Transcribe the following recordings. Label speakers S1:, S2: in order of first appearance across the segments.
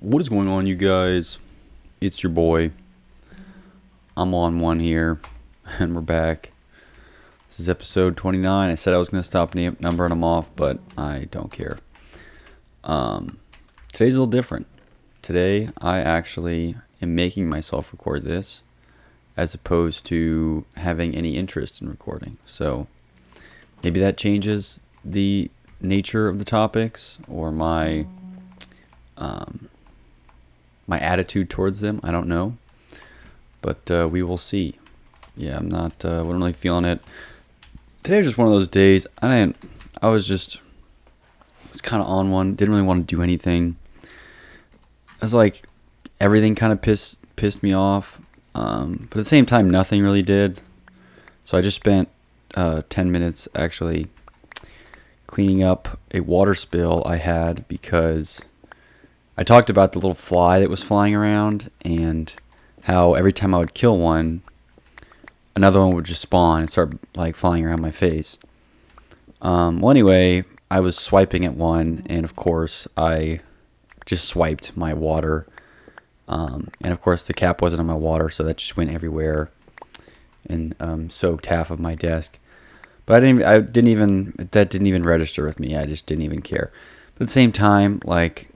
S1: What is going on, you guys? It's your boy. I'm on one here, and we're back. This is episode 29. I said I was going to stop numbering them off, but I don't care. Today's a little different. Today, I actually am making myself record this, as opposed to having any interest in recording. So, maybe that changes the nature of the topics, or my attitude towards them. I don't know, but we will see. Yeah, I'm not. Wasn't really feeling it. Today was just one of those days. I was kind of on one. Didn't really want to do anything. I was like, everything kind of pissed me off. But at the same time, nothing really did. So I just spent 10 minutes actually cleaning up a water spill I had because I talked about the little fly that was flying around and how every time I would kill one, another one would just spawn and start like flying around my face. Well, anyway, I was swiping at one, and of course I just swiped my water. And of course the cap wasn't on my water, so that just went everywhere and soaked half of my desk. But that didn't even register with me. I just didn't even care. But at the same time, like,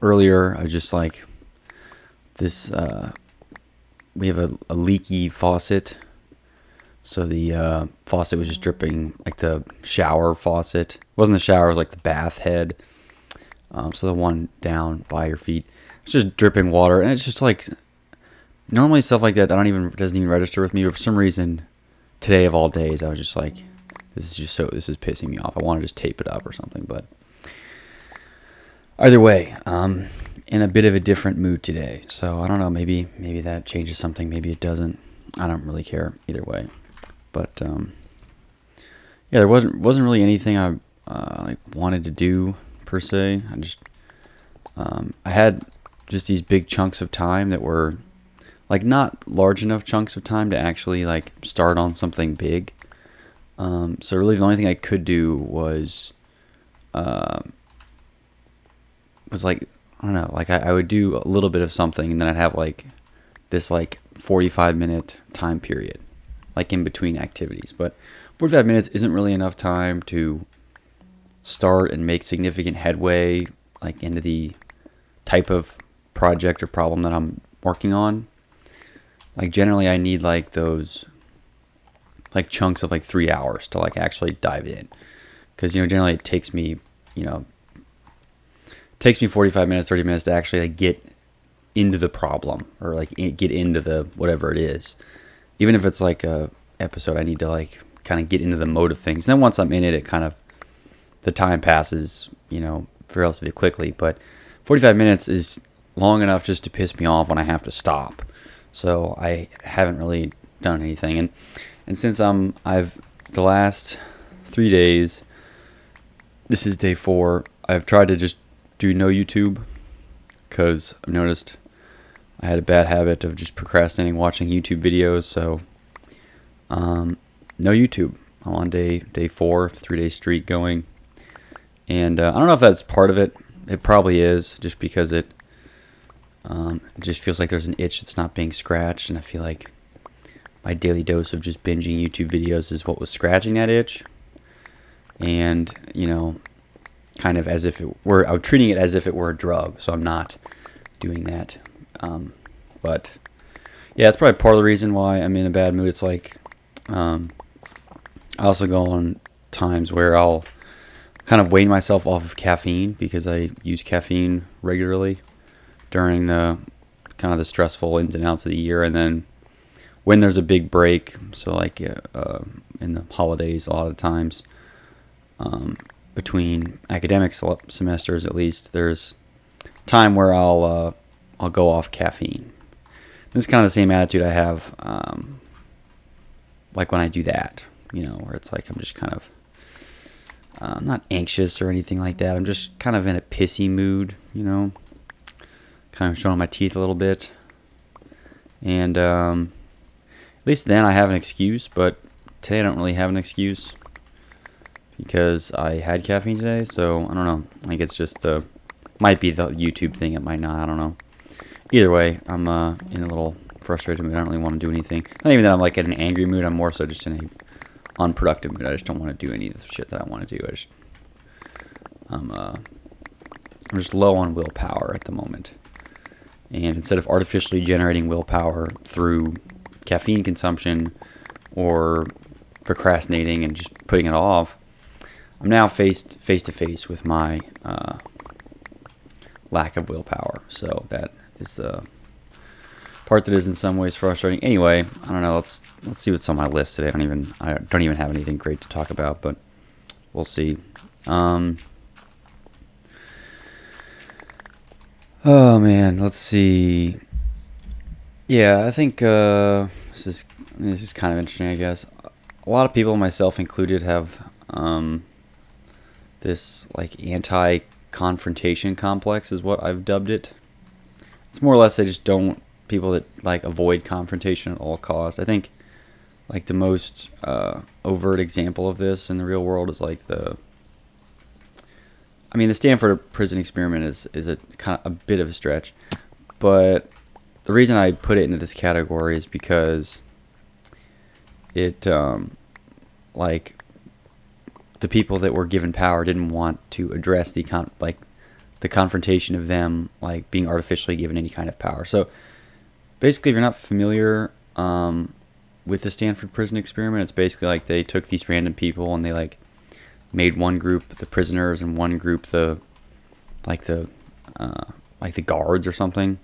S1: earlier, I was just like, this, we have a leaky faucet. So the faucet was just dripping, like the shower faucet. It wasn't the shower, it was like the bath head. So the one down by your feet. It's just dripping water. And it's just like, normally stuff like that doesn't even register with me. But for some reason, today of all days, I was just like, this is pissing me off. I want to just tape it up or something, but either way, in a bit of a different mood today. So I don't know, maybe that changes something, maybe it doesn't. I don't really care either way. But yeah, there wasn't really anything I like wanted to do per se. I had just these big chunks of time that were like not large enough chunks of time to actually like start on something big. So really the only thing I could do was like, I don't know, like I would do a little bit of something and then I'd have like this like 45-minute time period like in between activities. But 45 minutes isn't really enough time to start and make significant headway like into the type of project or problem that I'm working on. Like generally I need like those like chunks of like 3 hours to like actually dive in, because generally it takes me 45 minutes, 30 minutes to actually like get into the problem or like get into the whatever it is. Even if it's like a episode, I need to like kind of get into the mode of things. And then once I'm in it, the time passes, relatively quickly. But 45 minutes is long enough just to piss me off when I have to stop. So I haven't really done anything. And since I've the last 3 days, this is day 4, I've tried to just do no YouTube, because I've noticed I had a bad habit of just procrastinating watching YouTube videos. So no YouTube. I'm on day 4, 3-day streak going, and I don't know if that's part of it. It probably is, just because it just feels like there's an itch that's not being scratched, and I feel like my daily dose of just binging YouTube videos is what was scratching that itch. And kind of as if I'm treating it as if it were a drug, so I'm not doing that. But yeah, it's probably part of the reason why I'm in a bad mood. It's like I also go on times where I'll kind of wean myself off of caffeine, because I use caffeine regularly during the kind of the stressful ins and outs of the year. And then when there's a big break, so like in the holidays, a lot of times between academic semesters, at least, there's time where I'll go off caffeine. This is kind of the same attitude I have like when I do that, where it's like I'm just kind of not anxious or anything like that. I'm just kind of in a pissy mood, kind of showing my teeth a little bit. And at least then I have an excuse, but today I don't really have an excuse because I had caffeine today. So I don't know. I think it's just the Might be the YouTube thing. It might not. I don't know. Either way, I'm in a little frustrated mood. I don't really want to do anything. Not even that I'm like in an angry mood. I'm more so just in a unproductive mood. I just don't want to do any of the shit that I want to do. I'm just low on willpower at the moment. And instead of artificially generating willpower through caffeine consumption or procrastinating and just putting it off, I'm now face to face with my lack of willpower. So that is the part that is in some ways frustrating. Anyway, I don't know. Let's see what's on my list today. I don't even have anything great to talk about, but we'll see. Oh man, let's see. Yeah, I think this is kind of interesting. I guess a lot of people, myself included, have this like anti-confrontation complex, is what I've dubbed it. It's more or less they just don't people that like avoid confrontation at all costs. I think like the most overt example of this in the real world is like the Stanford prison experiment is a kind of a bit of a stretch, but the reason I put it into this category is because it like the people that were given power didn't want to address the confrontation of them like being artificially given any kind of power. So basically, if you're not familiar with the Stanford prison experiment, it's basically like they took these random people and they like made one group the prisoners and one group the guards or something.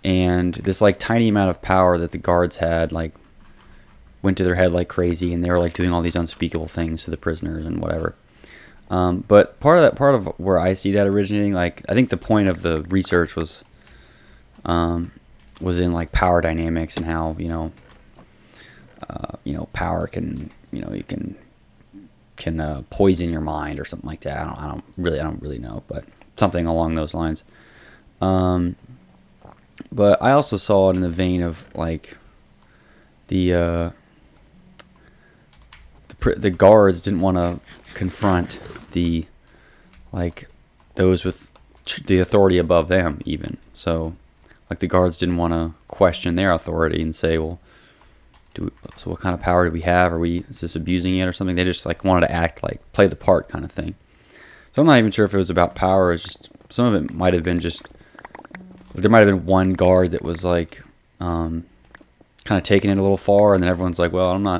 S1: And this like tiny amount of power that the guards had like went to their head like crazy, and they were like doing all these unspeakable things to the prisoners and whatever. But part of where I see that originating, like I think the point of the research was in like power dynamics and how power can you can poison your mind or something like that. I don't really know, but something along those lines. But I also saw it in the vein of like the guards didn't want to confront the those with the authority above them even. So like the guards didn't want to question their authority and say, well, so what kind of power do we have? Is this abusing it or something? They just like wanted to act like play the part kind of thing. So I'm not even sure if it was about power. It's just some of it might have been just there might have been one guard that was like kind of taking it a little far, and then everyone's like, well, they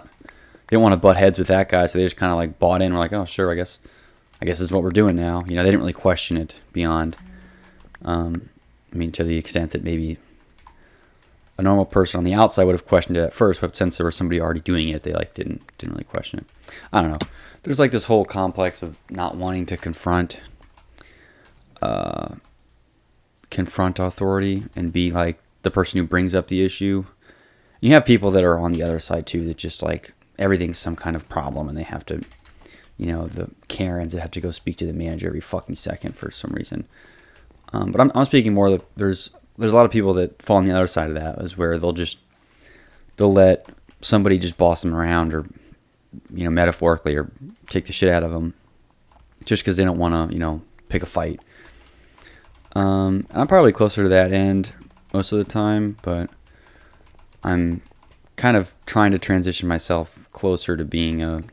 S1: didn't want to butt heads with that guy, so they just kind of like bought in. We're like, oh sure, I guess this is what we're doing now. They didn't really question it beyond to the extent that maybe a normal person on the outside would have questioned it at first, but since there was somebody already doing it, they like didn't really question it. I don't know. There's like this whole complex of not wanting to confront authority and be like the person who brings up the issue. You have people that are on the other side too that just like everything's some kind of problem, and they have to, the Karens that have to go speak to the manager every fucking second for some reason. But I'm speaking more that there's a lot of people that fall on the other side of that, is where they'll let somebody just boss them around, or metaphorically, or kick the shit out of them just because they don't want to pick a fight. I'm probably closer to that end most of the time, but I'm kind of trying to transition myself closer to being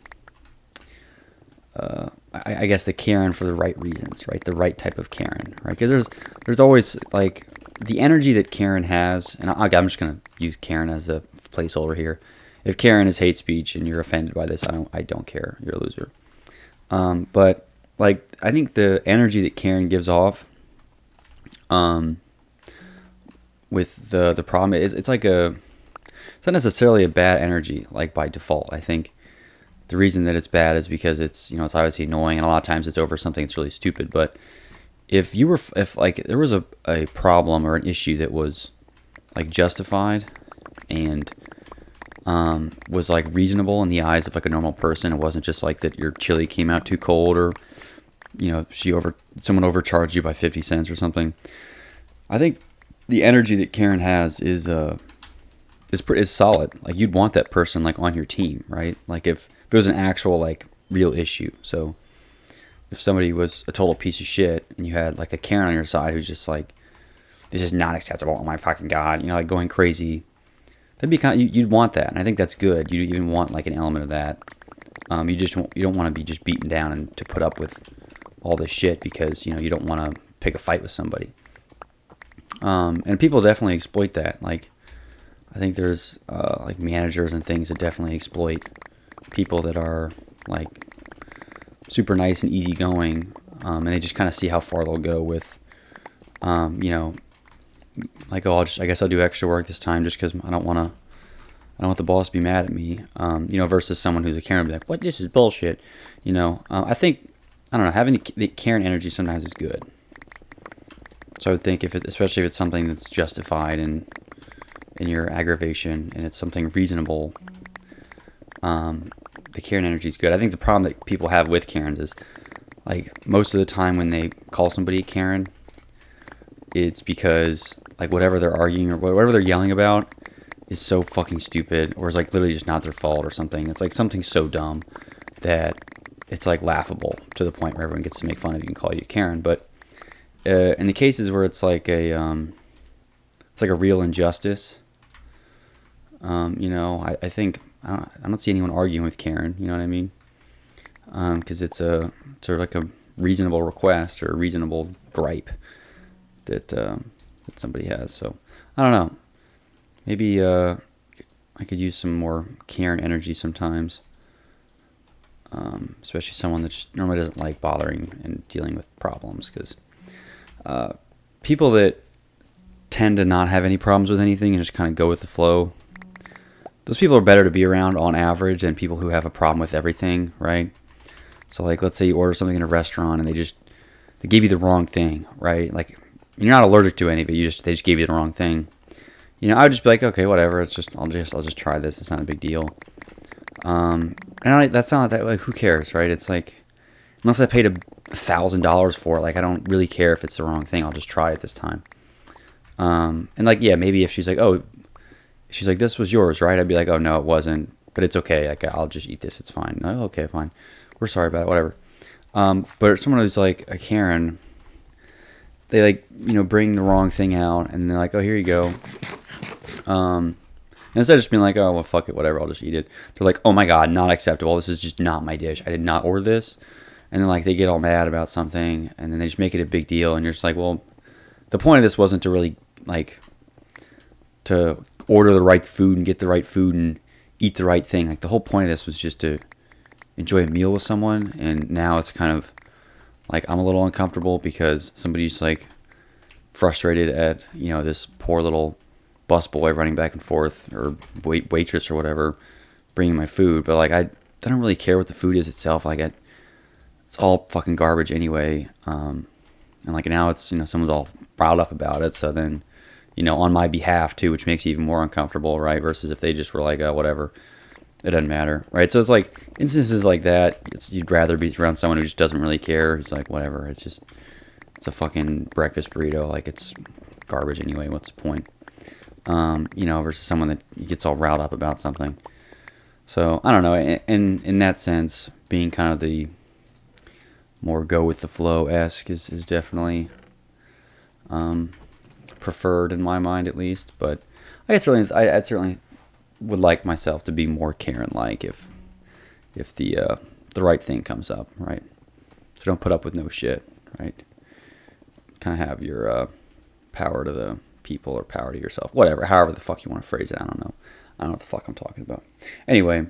S1: I guess the Karen for the right reasons, right? The right type of Karen, right? Because there's always like the energy that Karen has, and I'm just gonna use Karen as a placeholder here. If Karen is hate speech and you're offended by this, I don't care. You're a loser. But like I think the energy that Karen gives off, with the problem is it's not necessarily a bad energy like by default. I think the reason that it's bad is because it's it's obviously annoying, and a lot of times it's over something that's really stupid. But if there was a problem or an issue that was like justified and was like reasonable in the eyes of like a normal person, it wasn't just like that your chili came out too cold, or someone overcharged you by 50 cents or something. I think the energy that Karen has is solid. Like you'd want that person like on your team, right? Like if it was an actual like real issue. So if somebody was a total piece of shit and you had like a Karen on your side who's just like, this is not acceptable, oh my fucking god, you know, like going crazy, that'd be kind of, you'd want that, and I think that's good. You even want like an element of that. You don't want to be just beaten down and to put up with all this shit because, you know, you don't want to pick a fight with somebody. And people definitely exploit that. Like, I think there's like managers and things that definitely exploit people that are like super nice and easygoing, and they just kind of see how far they'll go with, you know, like, oh, I guess I'll do extra work this time just because I don't want the boss to be mad at me, you know, versus someone who's a Karen be like, what, this is bullshit, you know. I think, I don't know, having the Karen energy sometimes is good. So I would think especially if it's something that's justified in your aggravation and it's something reasonable, the Karen energy is good. I think the problem that people have with Karens is, like, most of the time when they call somebody a Karen, it's because, like, whatever they're arguing or whatever they're yelling about is so fucking stupid, or is like literally just not their fault or something. It's like something so dumb that it's like laughable to the point where everyone gets to make fun of you and call you a Karen. But in the cases where it's like a real injustice, you know, I think I don't see anyone arguing with Karen. You know what I mean? Because it's like a reasonable request or a reasonable gripe that somebody has. So I don't know. Maybe I could use some more Karen energy sometimes, especially someone that just normally doesn't like bothering and dealing with problems. Because people that tend to not have any problems with anything and just kind of go with the flow, those people are better to be around on average than people who have a problem with everything, right? So, like, let's say you order something in a restaurant and they gave you the wrong thing, right? Like, you're not allergic to any of it, they just gave you the wrong thing. You know, I would just be like, okay, whatever. I'll just try this. It's not a big deal. And that's not that, like, who cares, right? It's like, unless I paid $1,000 for it, like, I don't really care if it's the wrong thing. I'll just try it this time. And like, yeah, maybe if she's like, this was yours, right? I'd be like, oh no, it wasn't, but it's okay. Like, I'll just eat this. It's fine. Oh, okay, fine. We're sorry about it. Whatever. But someone who's like a Karen, they, like, you know, bring the wrong thing out and they're like, oh, here you go. And instead of just being like, oh, well, fuck it, whatever, I'll just eat it, they're like, oh my god, not acceptable, this is just not my dish, I did not order this. And then, like, they get all mad about something and then they just make it a big deal, and you're just like, well, the point of this wasn't to really, like, to order the right food and get the right food and eat the right thing. Like, the whole point of this was just to enjoy a meal with someone, and now it's kind of like I'm a little uncomfortable because somebody's, like, frustrated at, you know, this poor little busboy running back and forth, or waitress or whatever, bringing my food. But, like, I don't really care what the food is itself. Like, it's all fucking garbage anyway. And, like, now it's, you know, someone's all riled up about it. So then, you know, on my behalf too, which makes you even more uncomfortable, right? Versus if they just were like, oh, whatever, it doesn't matter, right? So it's like instances like that. You'd rather be around someone who just doesn't really care. It's like, whatever. It's a fucking breakfast burrito. Like, it's garbage anyway. What's the point? You know, versus someone that gets all riled up about something. So, I don't know, in that sense, being kind of the more go with the flow-esque is definitely preferred in my mind, at least. But I certainly would like myself to be more Karen-like if the right thing comes up, right? So don't put up with no shit, right? Kind of have your power to the people or power to yourself, whatever, however the fuck you want to phrase it. I don't know what the fuck I'm talking about. Anyway,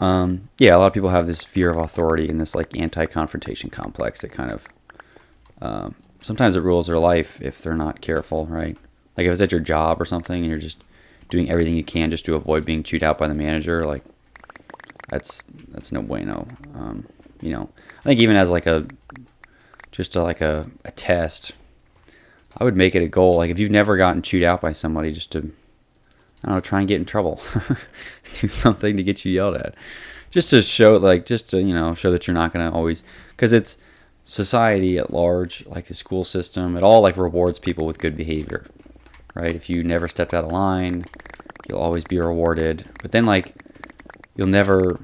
S1: yeah, a lot of people have this fear of authority and this, like, anti-confrontation complex that kind of sometimes it rules their life if they're not careful, right? Like, if it's at your job or something and you're just doing everything you can just to avoid being chewed out by the manager, like, that's no bueno. You know, I think even as like a test, I would make it a goal. Like, if you've never gotten chewed out by somebody, just to, I don't know, try and get in trouble. Do something to get you yelled at. Just to show, like, you know, show that you're not going to always, because it's society at large, like the school system, it all, like, rewards people with good behavior, right? If you never stepped out of line, you'll always be rewarded. But then, like, you'll never,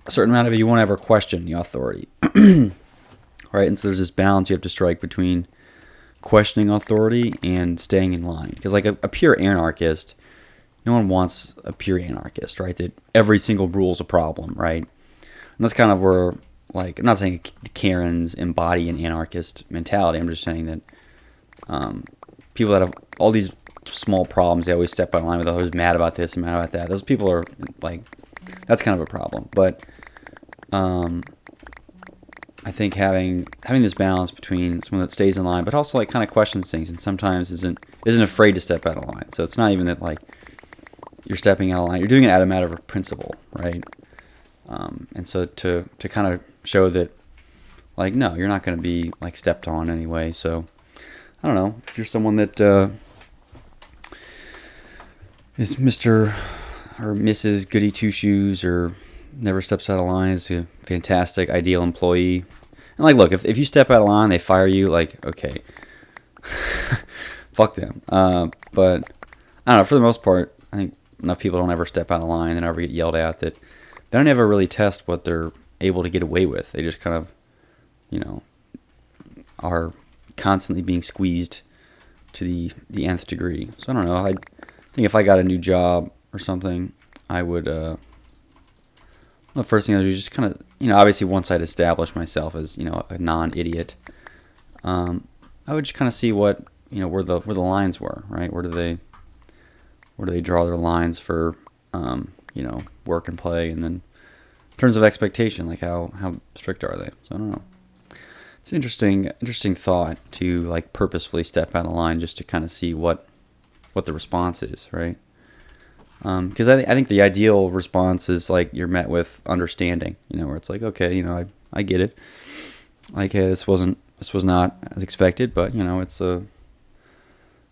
S1: a certain amount of it, you won't ever question the authority. right? And so there's this balance you have to strike between questioning authority and staying in line. Because like a pure anarchist, no one wants a pure anarchist, right? That every single rule is a problem, right? And that's kind of where, like, I'm not saying the Karens embody an anarchist mentality. I'm just saying that people that have all these small problems, they always step out of line with, oh, who's mad about this and mad about that. Those people are, like, that's kind of a problem. But I think having this balance between someone that stays in line, but also like kind of questions things, and sometimes isn't afraid to step out of line. So it's not even that like you're stepping out of line; you're doing it out of a matter of principle, right? And so to kind of show that, like, no, you're not going to be like stepped on anyway. So I don't know if you're someone that is Mr. or Mrs. Goody Two Shoes or never steps out of line, is a fantastic, ideal employee. And like, look, if you step out of line, they fire you, like, okay, fuck them. But I don't know, for the most part, I think enough people don't ever step out of line and ever get yelled at that they don't ever really test what they're able to get away with. They just kind of, are constantly being squeezed to the nth degree. So I don't know. I think if I got a new job or something, I would, the first thing I would do is just kind of, obviously once I'd established myself as, a non-idiot, I would just kind of see what, where the lines were, right? Where do they draw their lines for, work and play, and then in terms of expectation, like how strict are they? So I don't know. It's an interesting thought to like purposefully step out of line just to kind of see what the response is, right? Because I think the ideal response is like you're met with understanding, where it's like, okay, I get it. Like, hey, this was not as expected, but it's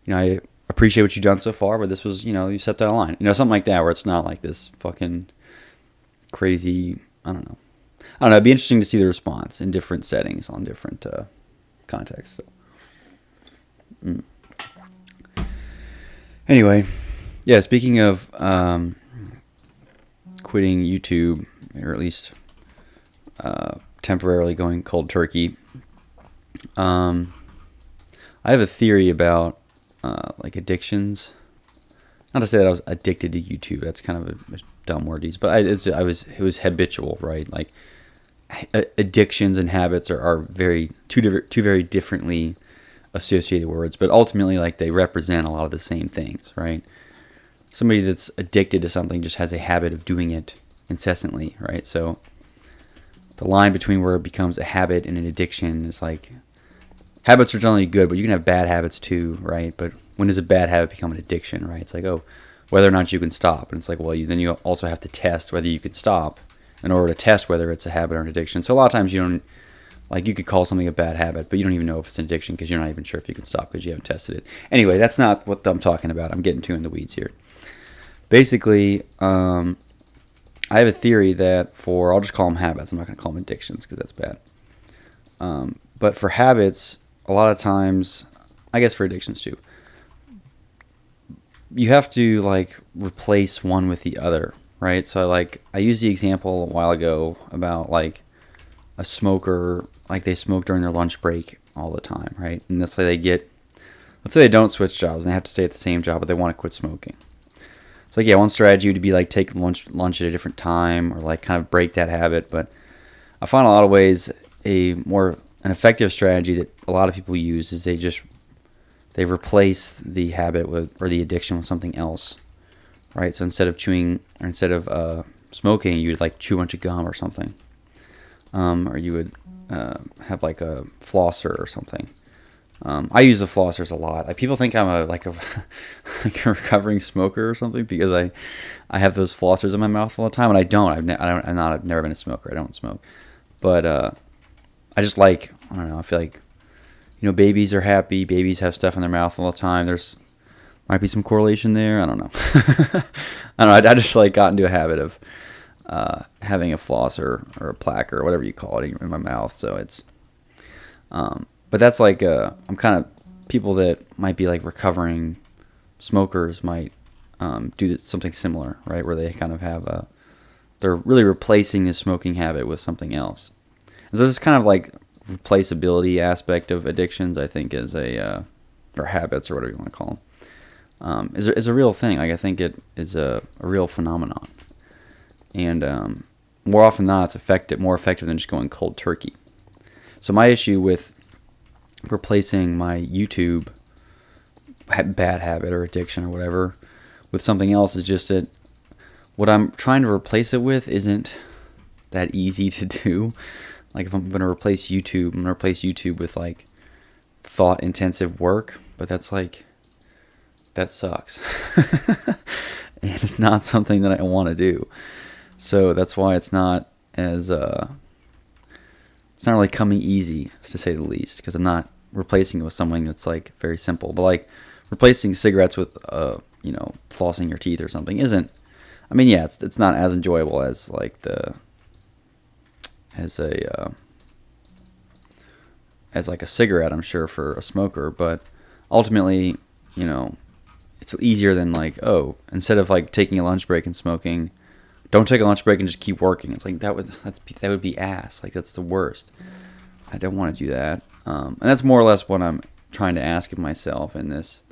S1: I appreciate what you've done so far, but this was, you stepped out of line, something like that, where it's not like this fucking crazy. I don't know. It'd be interesting to see the response in different settings on different contexts. So. Anyway. Yeah, speaking of quitting YouTube, or at least temporarily going cold turkey, I have a theory about like addictions. Not to say that I was addicted to YouTube. That's kind of a dumb word to use, but it was habitual, right? Like addictions and habits are two very differently associated words, but ultimately like they represent a lot of the same things, right? Somebody that's addicted to something just has a habit of doing it incessantly, right? So the line between where it becomes a habit and an addiction is like, habits are generally good, but you can have bad habits too, right? But when does a bad habit become an addiction, right? It's like, oh, whether or not you can stop. And it's like, well, then you also have to test whether you can stop in order to test whether it's a habit or an addiction. So a lot of times you could call something a bad habit, but you don't even know if it's an addiction because you're not even sure if you can stop because you haven't tested it. Anyway, that's not what I'm talking about. I'm getting too in the weeds here. Basically, I have a theory that I'll just call them habits. I'm not going to call them addictions because that's bad. But for habits, a lot of times, I guess for addictions too, you have to like replace one with the other, right? So I used the example a while ago about like a smoker, like they smoke during their lunch break all the time, right? And let's say they don't switch jobs and they have to stay at the same job, but they want to quit smoking. So like, yeah, one strategy would be like take lunch at a different time or like kind of break that habit. But I find a lot of ways an effective strategy that a lot of people use is they replace the habit or the addiction with something else, right? So instead of smoking, you would like chew a bunch of gum or something, or you would have like a flosser or something. I use the flossers a lot. People think I'm a recovering smoker or something because I have those flossers in my mouth all the time, and I don't. I've never been a smoker. I don't smoke, but I just like, I don't know. I feel like babies are happy. Babies have stuff in their mouth all the time. There's might be some correlation there. I don't know. I don't know. I just like got into a habit of having a flosser or a plaque or whatever you call it in my mouth. So it's but that's like I'm kind of people that might be like recovering smokers might do something similar, right? Where they kind of they're really replacing the smoking habit with something else. And so it's kind of like replaceability aspect of addictions, I think, is or habits, or whatever you want to call them, is a real thing. Like, I think it is a real phenomenon. And more often than not, it's more effective than just going cold turkey. So my issue with replacing my YouTube bad habit or addiction or whatever with something else is just that what I'm trying to replace it with isn't that easy to do. Like, if I'm going to replace YouTube, I'm going to replace YouTube with like thought intensive work, but that sucks. And it's not something that I want to do. So that's why it's not as it's not really coming easy, to say the least, because I'm not replacing it with something that's like very simple. But like replacing cigarettes with flossing your teeth or something isn't. I mean, yeah, it's not as enjoyable as like as like a cigarette, I'm sure, for a smoker, but ultimately, it's easier than like, oh, instead of like taking a lunch break and smoking, don't take a lunch break and just keep working. It's like that would be ass. Like, that's the worst. I don't want to do that. And that's more or less what I'm trying to ask of myself in this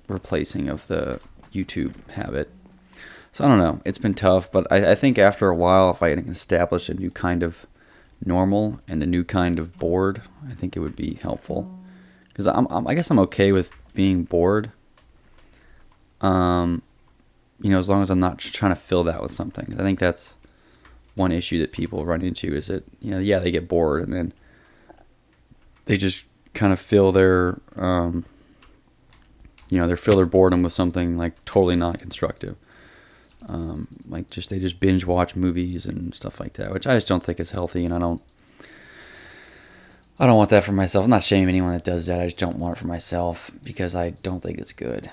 S1: replacing of the YouTube habit. So I don't know. It's been tough, but I think after a while, if I can establish a new kind of normal and a new kind of bored, I think it would be helpful. Because I guess I'm okay with being bored. As long as I'm not just trying to fill that with something. I think that's one issue that people run into, is that, they get bored and then they just kind of fill their, fill their boredom with something like totally not constructive. They just binge watch movies and stuff like that, which I just don't think is healthy, and I don't want that for myself. I'm not shaming anyone that does that. I just don't want it for myself because I don't think it's good.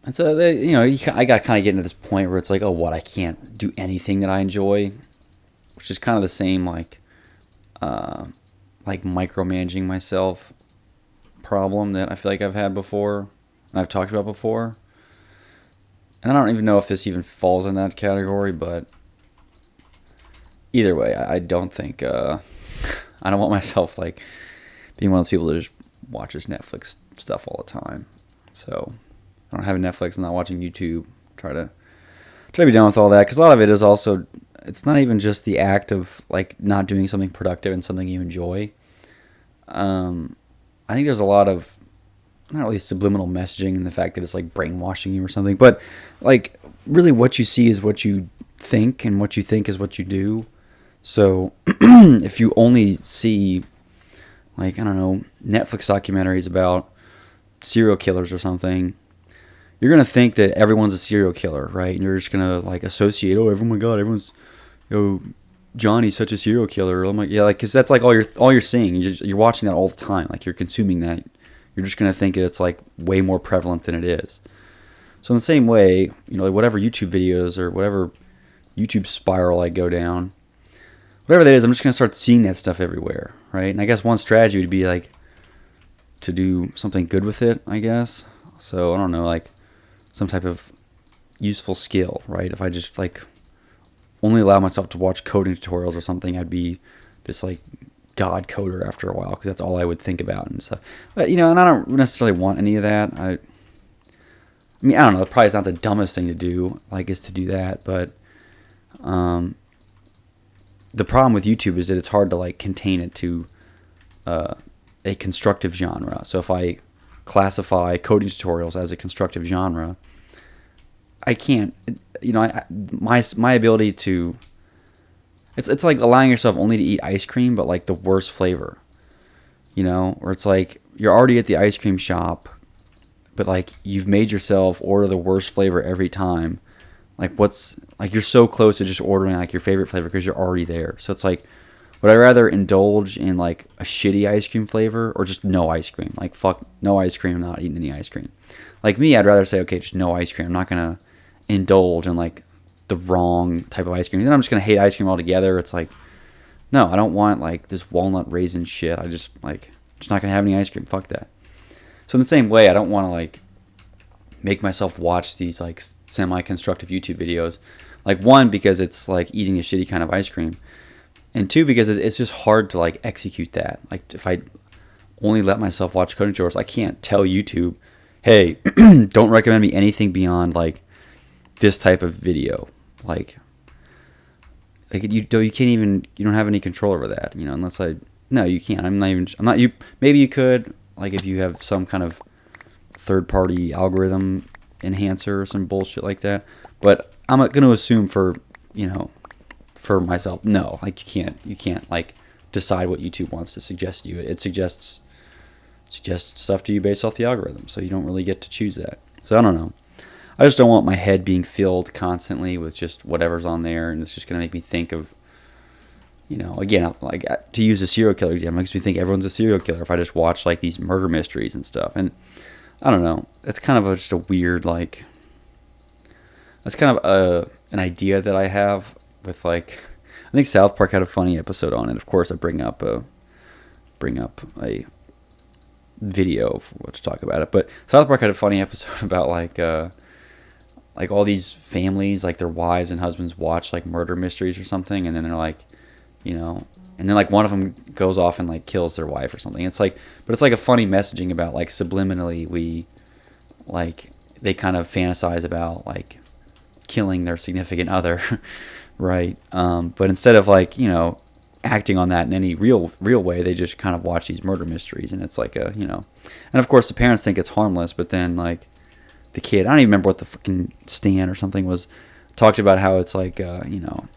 S1: And so, I got to kind of get into this point where it's like, oh, what? I can't do anything that I enjoy, which is kind of the same like micromanaging myself problem that I feel like I've had before and I've talked about before. And I don't even know if this even falls in that category, but either way, I don't think I don't want myself like being one of those people that just watches Netflix stuff all the time. So I don't have Netflix. I'm not watching YouTube. Try to be done with all that, because a lot of it is also, it's not even just the act of like not doing something productive and something you enjoy. I think there's a lot of not really subliminal messaging in the fact that it's like brainwashing you or something, but like really what you see is what you think, and what you think is what you do. So if you only see like, I don't know, Netflix documentaries about serial killers or something, you're going to think that everyone's a serial killer, right? And you're just going to like associate, oh my God, everyone's, Johnny's such a serial killer. I'm like, yeah, like, cause that's like all you're seeing. You're watching that all the time. Like, you're consuming that. You're just going to think it's like way more prevalent than it is. So in the same way, like whatever YouTube videos or whatever YouTube spiral I go down, whatever that is, I'm just going to start seeing that stuff everywhere, right? And I guess one strategy would be like to do something good with it, I guess. So I don't know, like some type of useful skill, right? If I just like only allow myself to watch coding tutorials or something, I'd be this like god coder after a while, because that's all I would think about and stuff. But and I don't necessarily want any of that. I mean, I don't know. Probably it's not the dumbest thing to do, like, is to do that. But the problem with YouTube is that it's hard to like contain it to a constructive genre. So if I classify coding tutorials as a constructive genre, I can't. My ability to. It's like allowing yourself only to eat ice cream, but like the worst flavor. Where it's like you're already at the ice cream shop, but like you've made yourself order the worst flavor every time. Like you're so close to just ordering like your favorite flavor because you're already there. So it's like, would I rather indulge in like a shitty ice cream flavor or just no ice cream? Like, fuck, no ice cream, I'm not eating any ice cream. Like me, I'd rather say, okay, just no ice cream. I'm not going to indulge in like the wrong type of ice cream. Then I'm just going to hate ice cream altogether. It's like, no, I don't want like this walnut raisin shit. I just not going to have any ice cream. Fuck that. So in the same way, I don't want to like make myself watch these like semi-constructive YouTube videos. Like, one, because it's like eating a shitty kind of ice cream. and two, because it's just hard to like execute that. Like if I only let myself watch coding tutorials, I can't tell YouTube, hey, don't recommend me anything beyond like this type of video. Like you can't even, you don't have any control over that, you know, unless no, you can't. I'm not you. Maybe you could, like if you have some kind of third party algorithm enhancer or some bullshit like that. But I'm not going to assume for, you know, for myself, no, like you can't like decide what YouTube wants to suggest to you. It suggests stuff to you based off the algorithm, so you don't really get to choose that. So I don't know. I just don't want my head being filled constantly with just whatever's on there, and it's just going to make me think of, you know, again, like to use a serial killer example, it makes me think everyone's a serial killer if I just watch like these murder mysteries and stuff. And I don't know. It's kind of just a weird, like, that's kind of an idea that I have with like, I think South Park had a funny episode on it. Of course, I bring up a video to talk about it, but South Park had a funny episode about like all these families, like their wives and husbands watch like murder mysteries or something, and then they're like, you know, and then like one of them goes off and like kills their wife or something. It's like, but it's like a funny messaging about like subliminally we, like, they kind of fantasize about like killing their significant other, right? But instead of like, you know, acting on that in any real way, they just kind of watch these murder mysteries, and it's like a, you know, and of course the parents think it's harmless, but then like the kid, I don't even remember what the fucking Stan or something was, talked about how it's like, you know,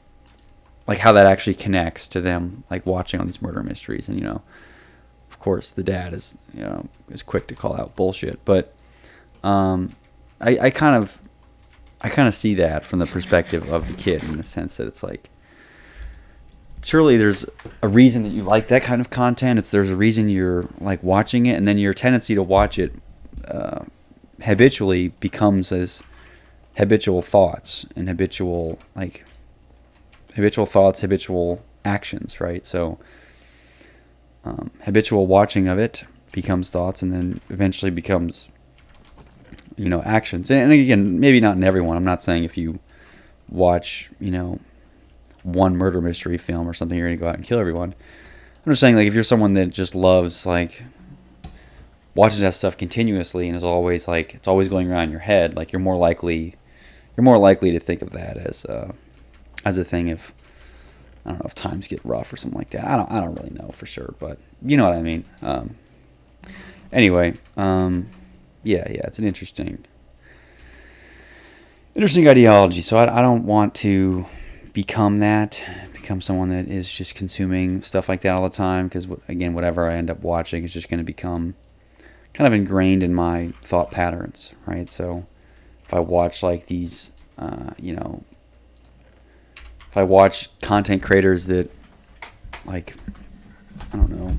S1: like how that actually connects to them like watching all these murder mysteries. And, you know, of course the dad is, you know, is quick to call out bullshit, but I kind of see that from the perspective of the kid, in the sense that it's like, surely there's a reason that you like that kind of content. There's a reason you're like watching it, and then your tendency to watch it habitually becomes as habitual thoughts and habitual actions, right? So habitual watching of it becomes thoughts, and then eventually becomes, you know, actions. And again, maybe not in everyone. I'm not saying if you watch, you know, one murder mystery film or something, you're going to go out and kill everyone. I'm just saying, like, if you're someone that just loves, like, watches that stuff continuously and is always, like, it's always going around your head, like, you're more likely to think of that as a thing if, I don't know, if times get rough or something like that. I don't really know for sure, but you know what I mean. Anyway, yeah, it's an interesting ideology. So I don't want to become someone that is just consuming stuff like that all the time, because again, whatever I end up watching is just going to become kind of ingrained in my thought patterns, right? So if I watch like these, you know, if I watch content creators that, like, I don't know,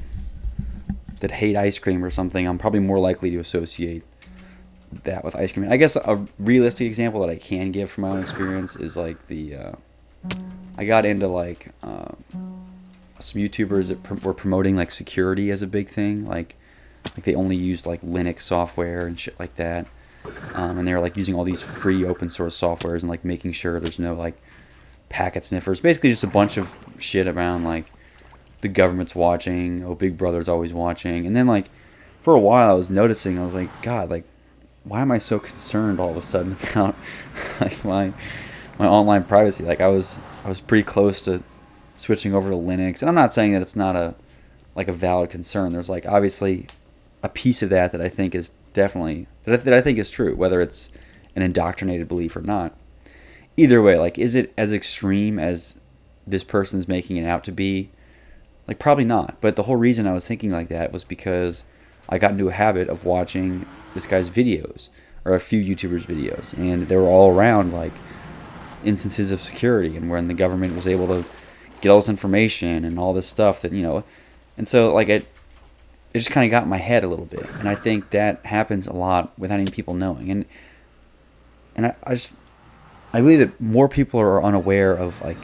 S1: that hate ice cream or something, I'm probably more likely to associate that with ice cream. I guess a realistic example that I can give from my own experience is like I got into like some YouTubers that were promoting like security as a big thing, like they only used like Linux software and shit like that, and they were like using all these free open source softwares and like making sure there's no like packet sniffers, basically just a bunch of shit around like the government's watching, oh, Big Brother's always watching. And then like for a while I was noticing, I was like, God, like, why am I so concerned all of a sudden about like my online privacy? Like I was pretty close to switching over to Linux, and I'm not saying that it's not a valid concern. There's like obviously a piece of that I think is definitely that I think is true, whether it's an indoctrinated belief or not. Either way, like, is it as extreme as this person's making it out to be? Like, probably not. But the whole reason I was thinking like that was because I got into a habit of watching this guy's videos, or a few YouTubers' videos, and they were all around like instances of security and when the government was able to get all this information and all this stuff that, you know, and so like it just kind of got in my head a little bit, and I think that happens a lot without any people knowing, and I believe that more people are unaware of like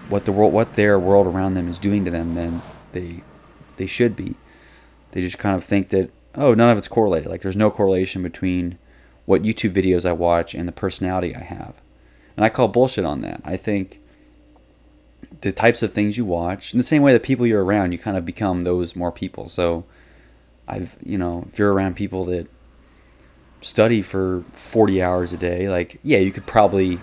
S1: what their world around them is doing to them than they should be. They just kind of think that, oh, none of it's correlated. Like there's no correlation between what YouTube videos I watch and the personality I have. And I call bullshit on that. I think the types of things you watch, in the same way that people you're around, you kind of become those more people. So if you're around people that study for 40 hours a day, like, yeah, you could probably,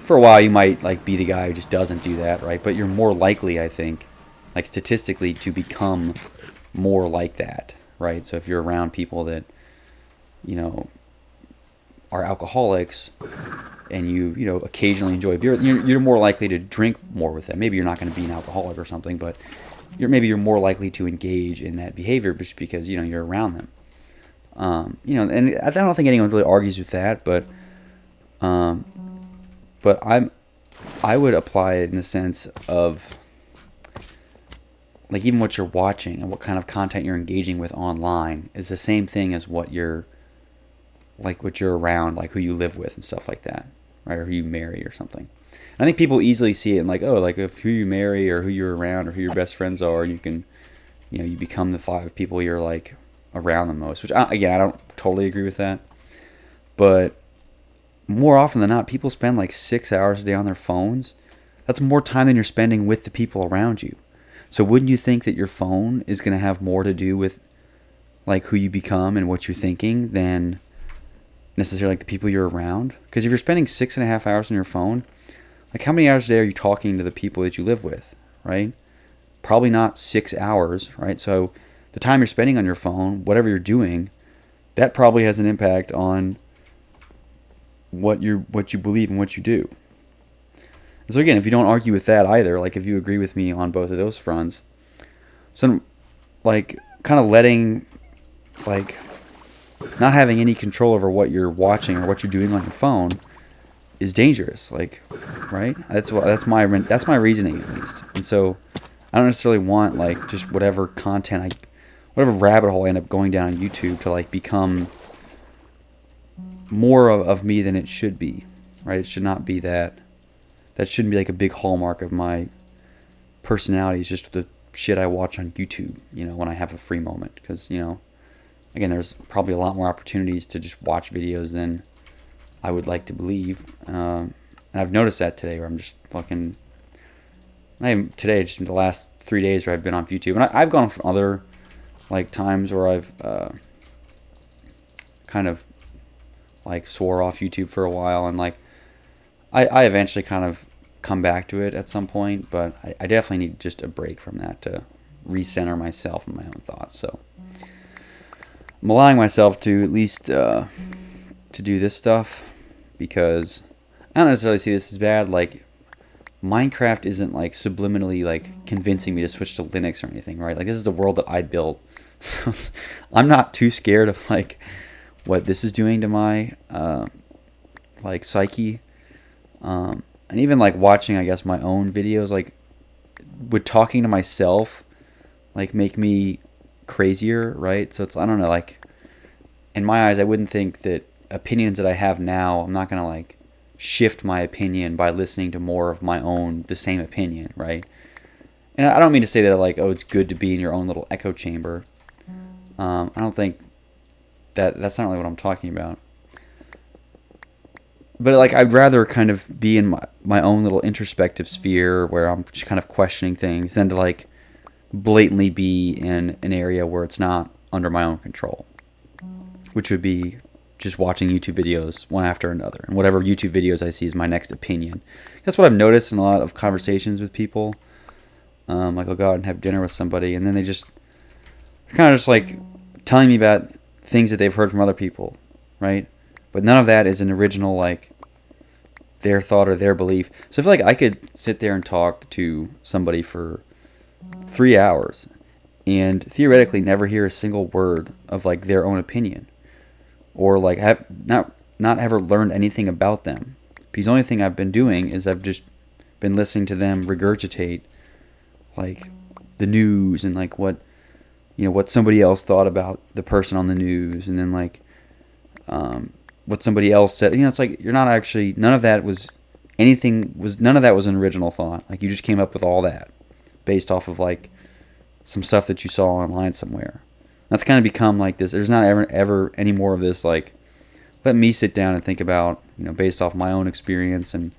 S1: for a while, you might like be the guy who just doesn't do that, right? But you're more likely, I think, like statistically, to become more like that, right? So if you're around people that, you know, are alcoholics, and you occasionally enjoy beer, you're more likely to drink more with them. Maybe you're not going to be an alcoholic or something, but you're more likely to engage in that behavior just because you're around them. And I don't think anyone really argues with that, but I would apply it in the sense of, like, even what you're watching and what kind of content you're engaging with online is the same thing as what you're around, like who you live with and stuff like that, right? Or who you marry or something. And I think people easily see it in, like, oh, like if who you marry or who you're around or who your best friends are, you can, you become the 5 people you're like around the most, which I don't totally agree with that. But more often than not, people spend like 6 hours a day on their phones. That's more time than you're spending with the people around you. So wouldn't you think that your phone is going to have more to do with like who you become and what you're thinking than necessarily like the people you're around? Because if you're spending 6.5 hours on your phone, like how many hours a day are you talking to the people that you live with, right? Probably not 6 hours, right? So the time you're spending on your phone, whatever you're doing, that probably has an impact on what you believe and what you do. And so again, if you don't argue with that either, like if you agree with me on both of those fronts, so like kind of letting, like, not having any control over what you're watching or what you're doing on your phone is dangerous. Like, right? That's my reasoning, at least. And so I don't necessarily want like just whatever rabbit hole I end up going down on YouTube to like become more of me than it should be, right? It should not be that. That shouldn't be like a big hallmark of my personality. It's just the shit I watch on YouTube, when I have a free moment. Because, again, there's probably a lot more opportunities to just watch videos than I would like to believe. And I've noticed that today, where I'm just fucking... Today, just the last 3 days where I've been on YouTube. And I've gone from other like times where I've kind of like swore off YouTube for a while, and like I eventually kind of come back to it at some point, but I definitely need just a break from that to recenter myself and my own thoughts. So I'm allowing myself to at least to do this stuff, because I don't necessarily see this as bad. Like, Minecraft isn't like subliminally like convincing me to switch to Linux or anything, right? Like, this is the world that I built. So I'm not too scared of like what this is doing to my like psyche. And even like watching, I guess, my own videos, like, would talking to myself like make me crazier, right? So I don't know, like, in my eyes, I wouldn't think that opinions that I have now, I'm not gonna like shift my opinion by listening to more of my own, the same opinion, right? And I don't mean to say that like, oh, it's good to be in your own little echo chamber. I don't think that's not really what I'm talking about. But like, I'd rather kind of be in my own little introspective sphere where I'm just kind of questioning things than to like blatantly be in an area where it's not under my own control, which would be just watching YouTube videos one after another, and whatever YouTube videos I see is my next opinion. That's what I've noticed in a lot of conversations with people. Like, I'll go out and have dinner with somebody, and then they're kind of just like telling me about things that they've heard from other people, right? But none of that is an original, like, their thought or their belief. So I feel like I could sit there and talk to somebody for 3 hours and theoretically never hear a single word of like their own opinion, or like have not ever learned anything about them. Because the only thing I've been doing is I've just been listening to them regurgitate like the news and like what somebody else thought about the person on the news, and then like what somebody else said. It's like, you're not actually, none of that was an original thought. Like, you just came up with all that based off of like some stuff that you saw online somewhere. That's kind of become like this. There's not ever any more of this like, let me sit down and think about, based off my own experience and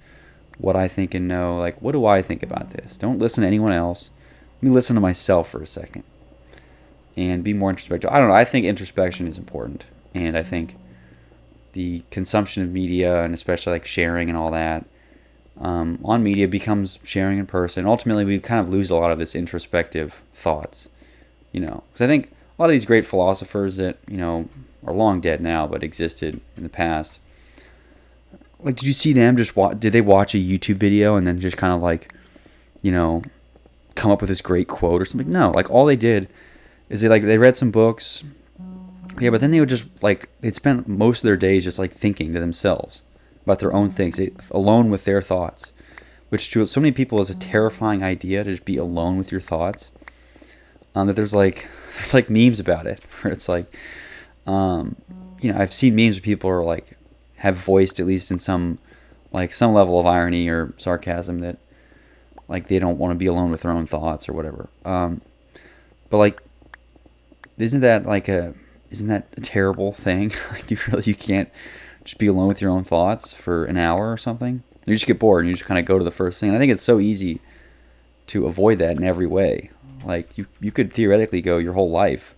S1: what I think and know. Like, what do I think about this? Don't listen to anyone else. Let me listen to myself for a second and be more introspective. I don't know. I think introspection is important, and I think the consumption of media, and especially like sharing and all that on media, becomes sharing in person. Ultimately, we kind of lose a lot of this introspective thoughts, because I think a lot of these great philosophers that are long dead now but existed in the past. Like, did you see them did they watch a YouTube video and then just kind of like, come up with this great quote or something? No, like all they did is they read some books. Yeah, but then they would just they'd spend most of their days just like thinking to themselves about their own things, alone with their thoughts, which to so many people is a terrifying idea, to just be alone with your thoughts. That there's memes about it where it's like, I've seen memes where people are like have voiced, at least in some level of irony or sarcasm, that like they don't want to be alone with their own thoughts or whatever. But like, isn't that a terrible thing? Like you can't just be alone with your own thoughts for an hour or something. You just get bored and you just kind of go to the first thing. And I think it's so easy to avoid that in every way. Like you could theoretically go your whole life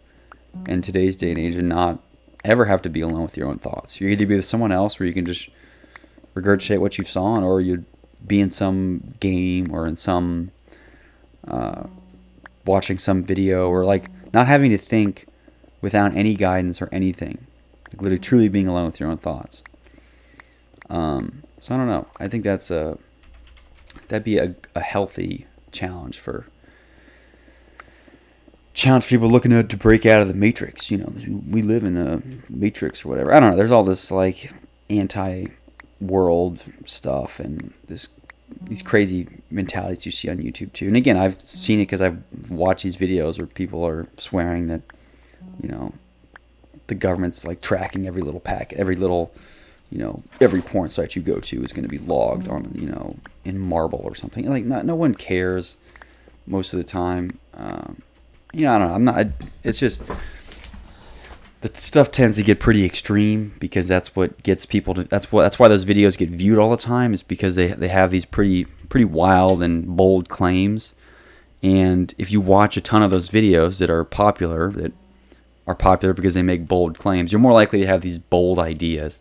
S1: in today's day and age and not ever have to be alone with your own thoughts. You either be with someone else where you can just regurgitate what you saw, or you'd be in some game or in some watching some video, or like not having to think without any guidance or anything. Like literally truly being alone with your own thoughts. So I don't know. I think that'd be a healthy challenge for people looking to break out of the matrix. We live in a matrix or whatever. I don't know. There's all this like anti-world stuff and these crazy mentalities you see on YouTube too. And again, I've seen it because I've watched these videos where people are swearing that the government's like tracking every little packet, every little every porn site you go to is going to be logged on in marble or something. Like no one cares most of the time. I don't know. I'm not. It's just the stuff tends to get pretty extreme because that's what gets people to. That's why those videos get viewed all the time, is because they have these pretty wild and bold claims. And if you watch a ton of those videos that are popular because they make bold claims, you're more likely to have these bold ideas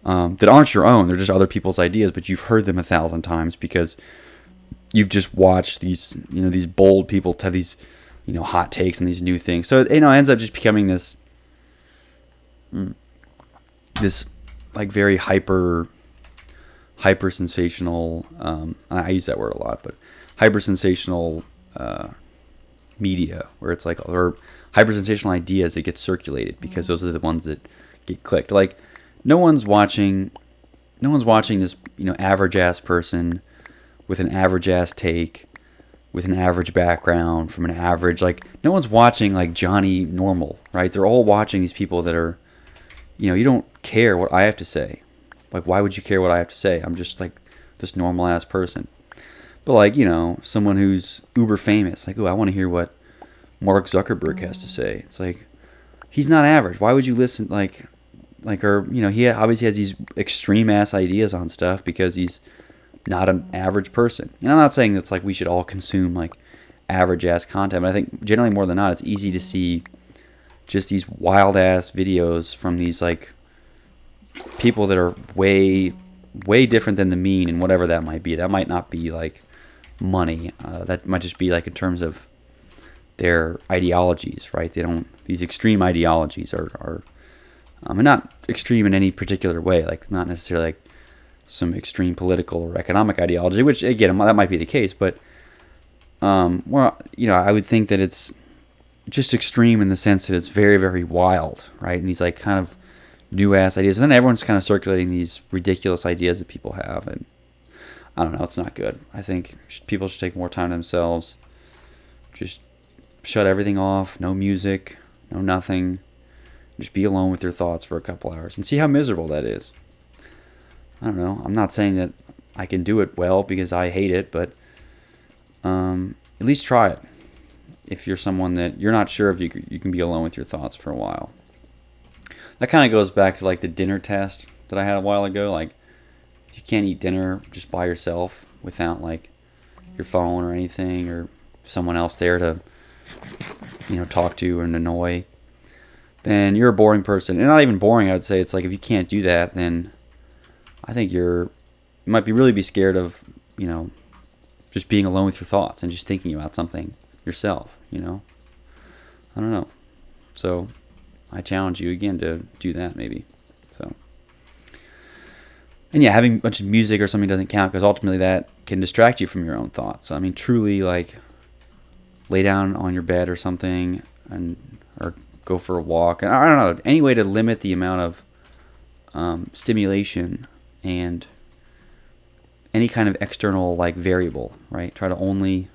S1: that aren't your own. They're just other people's ideas, but you've heard them 1,000 times because you've just watched these these bold people have these hot takes and these new things. So it ends up just becoming this like very hyper sensational. I use that word a lot, but hyper sensational media, where it's like, or hyper sensational ideas that get circulated because those are the ones that get clicked. Like no one's watching this average ass person with an average ass take, with an average background, from an average, like no one's watching like Johnny Normal, right? They're all watching these people that are, you don't care what I have to say. Like, why would you care what I have to say? I'm just like this normal ass person. But like, someone who's uber famous, like, oh, I want to hear what Mark Zuckerberg has to say. It's like, he's not average. Why would you listen? Or he obviously has these extreme ass ideas on stuff because he's not an average person. And I'm not saying that's like we should all consume like average ass content, but I think generally more than not, it's easy to see just these wild ass videos from these like people that are way different than the mean, and whatever that might be. That might not be like money. That might just be like in terms of their ideologies, right? These extreme ideologies are and not extreme in any particular way, like not necessarily like some extreme political or economic ideology, which again, that might be the case, but I would think that it's just extreme in the sense that it's very, very wild, right? And these like kind of new ass ideas, and then everyone's kind of circulating these ridiculous ideas that people have, and I don't know, it's not good. I think people should take more time to themselves, just shut everything off, no music, no nothing, just be alone with your thoughts for a couple hours and see how miserable that is. I don't know. I'm not saying that I can do it well because I hate it, but at least try it. If you're someone that you're not sure if you can be alone with your thoughts for a while. That kind of goes back to like the dinner test that I had a while ago. Like, you can't eat dinner just by yourself without like your phone or anything or someone else there to talk to and annoy, then you're a boring person. And not even boring, I would say. It's like if you can't do that, then I think you might really be scared of just being alone with your thoughts and just thinking about something yourself. I don't know. So I challenge you again to do that maybe. So. And yeah, having a bunch of music or something doesn't count because ultimately that can distract you from your own thoughts. So, I mean, truly, like, lay down on your bed or something or go for a walk. And I don't know, any way to limit the amount of stimulation and any kind of external, like, variable, right? Try to only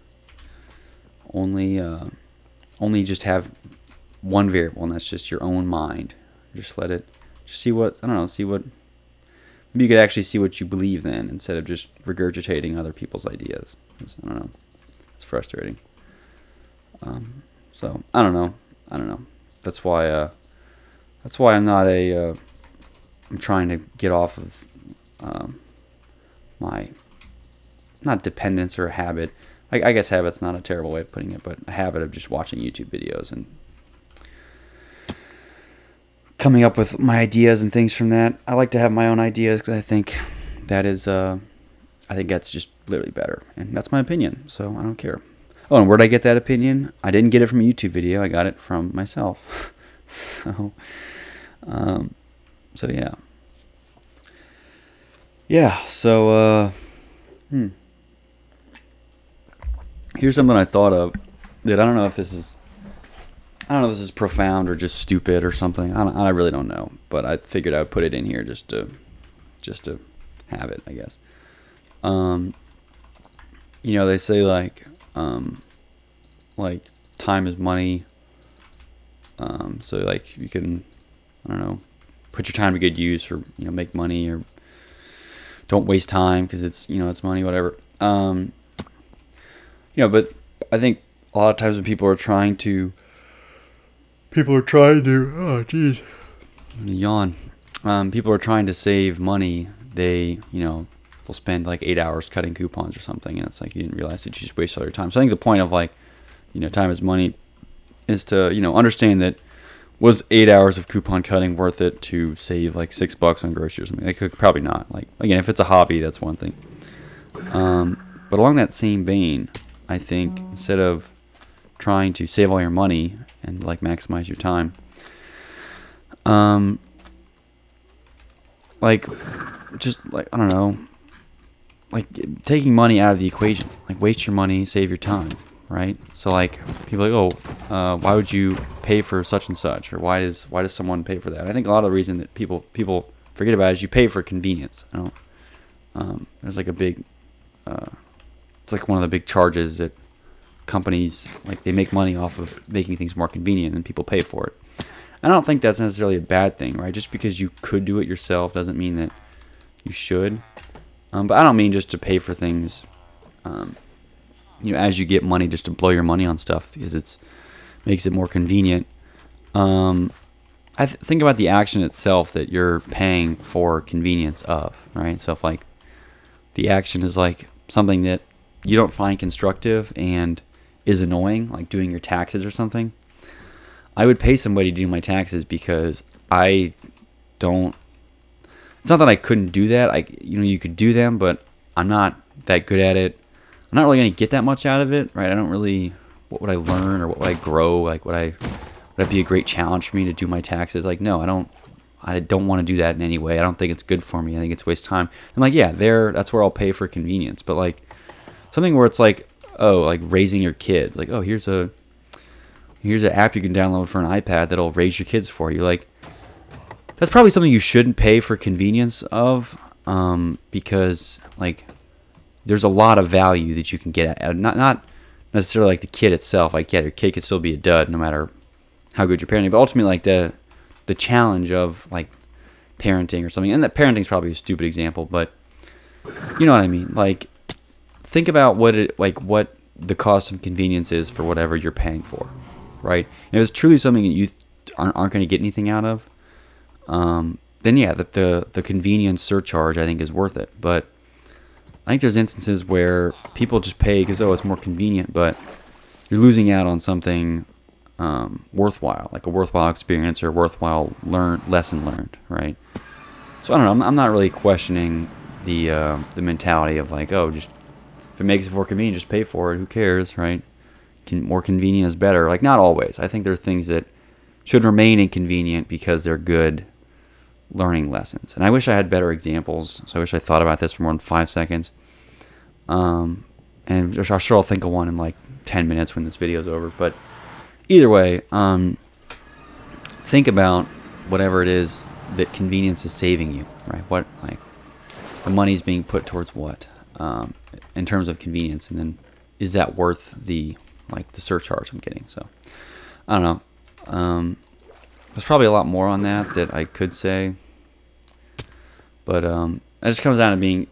S1: just have one variable, and that's just your own mind. Just maybe you could actually see what you believe then instead of just regurgitating other people's ideas. I don't know. It's frustrating. So I don't know. That's why I'm not I'm trying to get off of my, not dependence or a habit. I guess habit's not a terrible way of putting it, but a habit of just watching YouTube videos and coming up with my ideas and things from that. I like to have my own ideas because I think that's just literally better. And that's my opinion, so I don't care. Oh, and where'd I get that opinion? I didn't get it from a YouTube video. I got it from myself. So yeah. Yeah, so, here's something I thought of that I don't know if this is profound or just stupid or something. I really don't know, but I figured I would put it in here just to have it, I guess. They say like time is money. So like you can, I don't know, put your time to good use for make money, or don't waste time because it's money, whatever. But I think a lot of times when people are trying to, oh geez, I'm gonna yawn. People are trying to save money. They, will spend like 8 hours cutting coupons or something, and it's like you didn't realize that you just wasted all your time. So I think the point of like, time is money, is to understand that was 8 hours of coupon cutting worth it to save like $6 on groceries or something? Like, probably not. Like, again, if it's a hobby, that's one thing. But along that same vein, I think instead of trying to save all your money and like maximize your time, I don't know, like taking money out of the equation, like waste your money, save your time, right? So like people are like, why would you pay for such and such, or why does someone pay for that? I think a lot of the reason that people forget about it is you pay for convenience. There's like a big, it's like one of the big charges that companies, like, they make money off of making things more convenient, and people pay for it. I don't think that's necessarily a bad thing, right? Just because you could do it yourself doesn't mean that you should. But I don't mean just to pay for things, as you get money, just to blow your money on stuff because it makes it more convenient. I think about the action itself that you're paying for convenience of, right? So if like the action is like something that you don't find constructive and is annoying, like doing your taxes or something, I would pay somebody to do my taxes because I don't. It's not that I couldn't do that. You could do them, but I'm not that good at it. I'm not really going to get that much out of it, right? I don't really. What would I learn, or what would I grow? Like, would it be a great challenge for me to do my taxes? Like, no, I don't want to do that in any way. I don't think it's good for me. I think it's a waste of time. And like, yeah, that's where I'll pay for convenience. But like something where it's like, like raising your kids. Like, here's an app you can download for an iPad that'll raise your kids for you. Like, that's probably something you shouldn't pay for convenience of, because like there's a lot of value that you can get at. Not necessarily like the kid itself. Like, yeah, your kid could still be a dud no matter how good you're parenting. But ultimately, like the challenge of like parenting or something. And that parenting's probably a stupid example, but you know what I mean. Like, think about what the cost of convenience is for whatever you're paying for, right? And if it's truly something that you aren't going to get anything out of, then yeah, the convenience surcharge I think is worth it. But I think there's instances where people just pay because it's more convenient, but you're losing out on something worthwhile, like a worthwhile experience or a worthwhile lesson learned, right? So I don't know. I'm not really questioning the mentality of like, oh, just if it makes it more convenient, just pay for it. Who cares, right? More convenient is better. Like, not always. I think there are things that should remain inconvenient because they're good learning lessons. And I wish I had better examples. So I wish I thought about this for more than 5 seconds. And I'm sure I'll think of one in like 10 minutes when this video's over. But either way, think about whatever it is that convenience is saving you, right? What, like, the money's being put towards what, in terms of convenience, and then is that worth the surcharge I'm getting? So I don't know. There's probably a lot more on that I could say, but it just comes down to being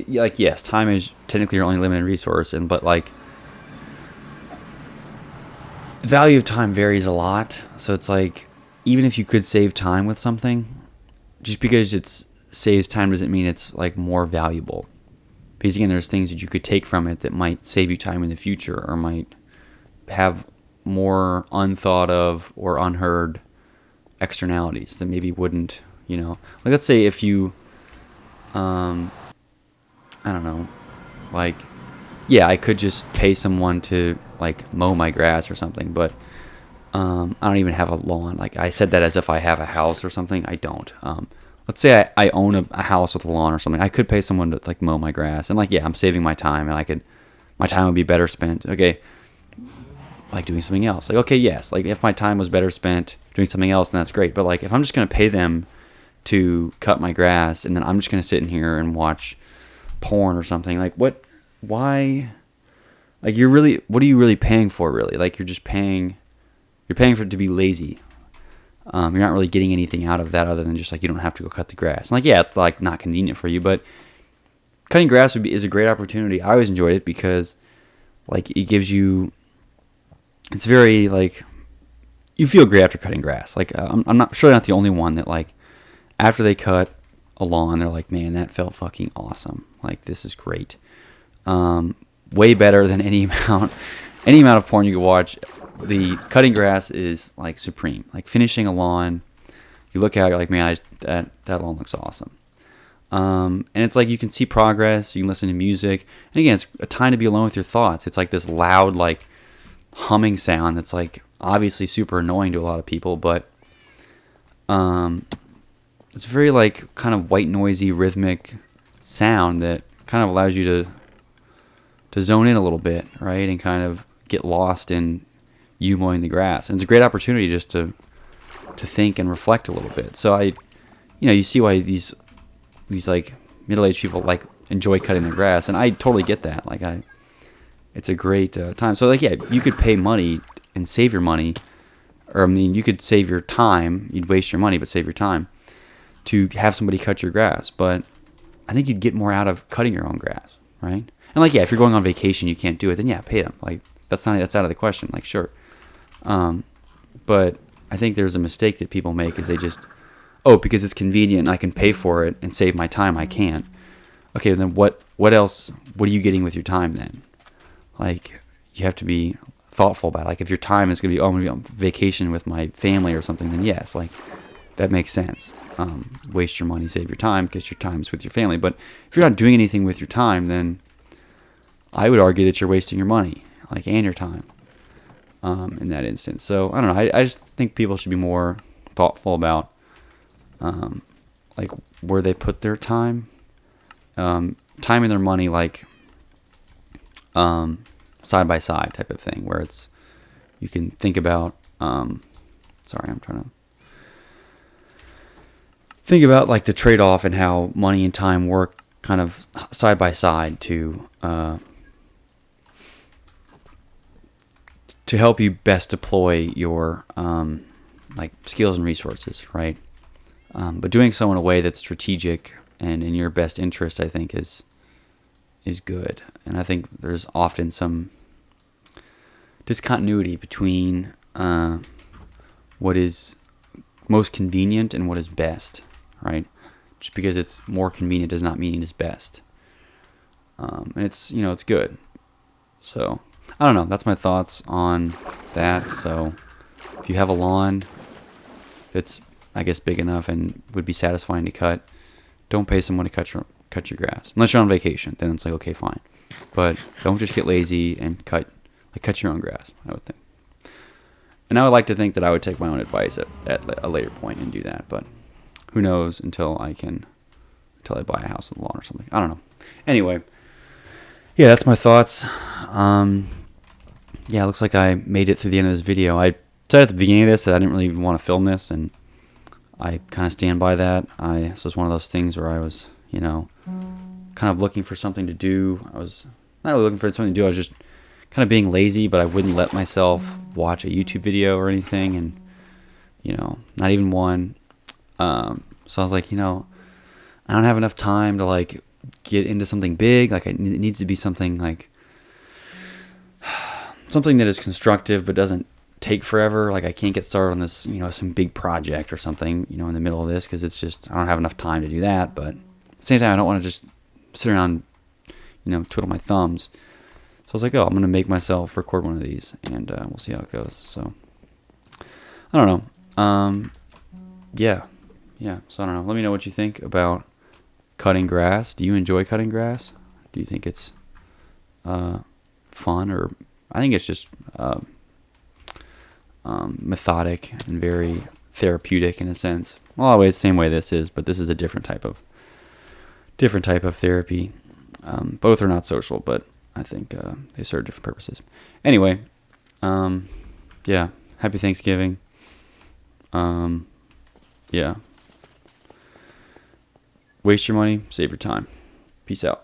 S1: like, yes, time is technically your only limited resource, but like, the value of time varies a lot. So it's like, even if you could save time with something, just because it saves time doesn't mean it's like more valuable. Because again, there's things that you could take from it that might save you time in the future, or might have more unthought of or unheard externalities that maybe wouldn't, like, let's say if you, I don't know, like, yeah, I could just pay someone to like mow my grass or something, but I don't even have a lawn. Like, I said that as if I have a house or something. I don't. Let's say I own a house with a lawn or something. I could pay someone to like mow my grass, and like, yeah, I'm saving my time, and my time would be better spent. Okay, like doing something else. Like, okay, yes, like if my time was better spent doing something else, then that's great. But like, if I'm just gonna pay them to cut my grass, and then I'm just gonna sit in here and watch porn or something, like, what? Why? Like, what are you really paying for? Really, like, you're paying for it to be lazy. You're not really getting anything out of that other than just like, you don't have to go cut the grass. And like, yeah, it's like not convenient for you, but cutting grass is a great opportunity. I always enjoyed it because like, it gives you, it's very like, you feel great after cutting grass. Like, I'm not surely not the only one that like, after they cut a lawn, they're like, man, that felt fucking awesome. Like, this is great. Way better than any amount of porn you could watch. The cutting grass is like supreme. Like, finishing a lawn, you look at it, you're like, man, that lawn looks awesome. And it's like, you can see progress, you can listen to music, and again, it's a time to be alone with your thoughts. It's like this loud, like, humming sound that's like obviously super annoying to a lot of people, but it's very like kind of white noisy rhythmic sound that kind of allows you to zone in a little bit, right, and kind of get lost in you mowing the grass. And it's a great opportunity just to think and reflect a little bit. So you see why these like middle-aged people like enjoy cutting their grass, and I totally get that. Like, it's a great time. So like, yeah, you could pay money and save your money, or I mean, you could save your time. You'd waste your money, but save your time to have somebody cut your grass. But I think you'd get more out of cutting your own grass, right? And like, yeah, if you're going on vacation, you can't do it, then yeah, pay them. Like, that's out of the question. Like, sure. But I think there's a mistake that people make is they just, because it's convenient, I can pay for it and save my time, I can't. Okay, then what else? What are you getting with your time then? Like, you have to be thoughtful about it. Like, if your time is going to be, I'm going to be on vacation with my family or something, then yes, like, that makes sense. Waste your money, save your time, because your time is with your family. But if you're not doing anything with your time, then I would argue that you're wasting your money, like, and your time, in that instance. So I don't know. I just think people should be more thoughtful about, like, where they put their time, time and their money, like, side by side type of thing, where you can think about, sorry, I'm trying to think about like the trade-off and how money and time work kind of side by side to help you best deploy your like skills and resources, right? But doing so in a way that's strategic and in your best interest, I think, is good. And I think there's often some discontinuity between what is most convenient and what is best, right? Just because it's more convenient does not mean it's best. And it's, it's good. So I don't know. That's my thoughts on that. So if you have a lawn that's, I guess, big enough and would be satisfying to cut, don't pay someone to cut your grass unless you're on vacation. Then it's like, okay, fine. But don't just get lazy and cut your own grass, I would think. And I would like to think that I would take my own advice at a later point and do that, but who knows until I buy a house with a lawn or something. I don't know. Anyway, yeah, that's my thoughts. Yeah, it looks like I made it through the end of this video. I said at the beginning of this that I didn't really even want to film this, and I kind of stand by that. This was one of those things where I was, kind of looking for something to do. I was not really looking for something to do. I was just kind of being lazy, but I wouldn't let myself watch a YouTube video or anything, and not even one. So I was like, I don't have enough time to like get into something big. Like it needs to be something like something that is constructive but doesn't take forever. Like I can't get started on this, some big project or something, in the middle of this, because it's just I don't have enough time to do that. But at the same time, I don't want to just sit around, twiddle my thumbs. So I was like, oh, I'm going to make myself record one of these, and we'll see how it goes. So, I don't know. Yeah. So I don't know. Let me know what you think about cutting grass. Do you enjoy cutting grass? Do you think it's fun? Or I think it's just methodic and very therapeutic in a sense. Well, always the same way this is, but this is a different type of therapy. Both are not social, but I think they serve different purposes. Anyway, yeah, happy Thanksgiving. Yeah. Waste your money, save your time. Peace out.